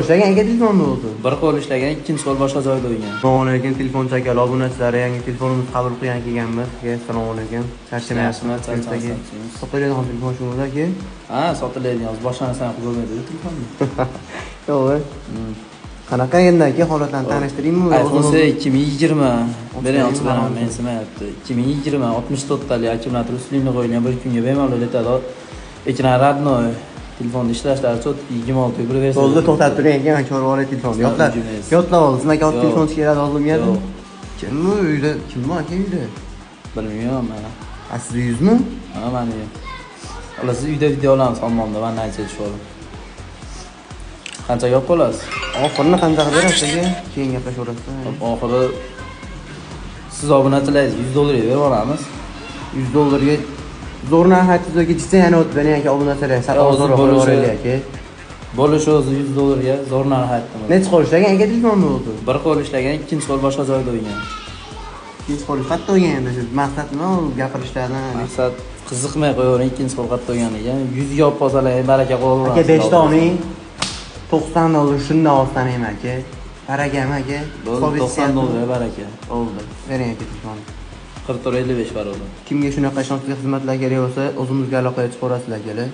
İşlagan aka telefon bo'ldi. Bir qo'l ishlagan, ikkinchi qo'l boshqa joyda o'ynagan. Assalomu alaykum telefon chakal obunachilari, yangi telefonimizni qabul qilgan kelganmiz. Assalomu alaykum. Charchamayapsizmi? Sotiladigan telefon shumi aka? Ha, sotiladigan. O'zi boshqa narsani qilib bo'lmaydi telefonni. Yo'q. Qanaqa endi aka holatlarni tanishtiringmi? iPhone 2020. Bering ochib beraman, men simayapti. 2020 64 talik akkumulyator ustunlikni qo'yilgan, bir kunga bemalol yetadi. Ekran radnoy. Telefonda ishlashlari cho't 26 ga versiya. Bo'ldi, to'xtatib turing aka, men ko'rib olay telefonni. Yodlab oldim. Sizga aka telefon kerak oldimga. Kimmi uyda? Kimmi aka uyda? Bilmayman men. Siz uyingizmi? Ha, men uyim. Hali siz uyda videolarni solmoqda, men aytib tushdim. Qancha gap qolasiz? Oxirini qancha qilib berasiz aka? Keyin gaplashaverasiz. Oxiri siz obunachilaringiz $100 berib yuboramiz. $100 zo'r narxingizga ketsa yana o'tib bering aka obunachilar. $700 qo'yib yuboraylik aka. Bo'lishi o'zi $100 ga zo'r narx aytdim. Necha qo'l ishlagan aka telefon bo'ldi? Bir qo'l ishlagan, ikkinchi qo'l boshqa joyda o'ynagan. Ikkinchi qo'l qayerda o'ynagan endi? Shu maqsad nima u gapirishlardan? Maqsad qiziqmay qo'yavering, ikkinchi qo'l qayerda o'ynaganiga. 100 ga olib qolsalar, baraka qo'yaveramiz. Aka 5 ta olmang. $90 shundan olsam aka. Barakami aka? $90 baraka. Bo'ldi. Bering aka telefonni. 44.55 barobar. Kimga shunaqa ishonchli xizmatlar kerak bo'lsa, o'zimizga aloqaga chiqaverasizlar akalar.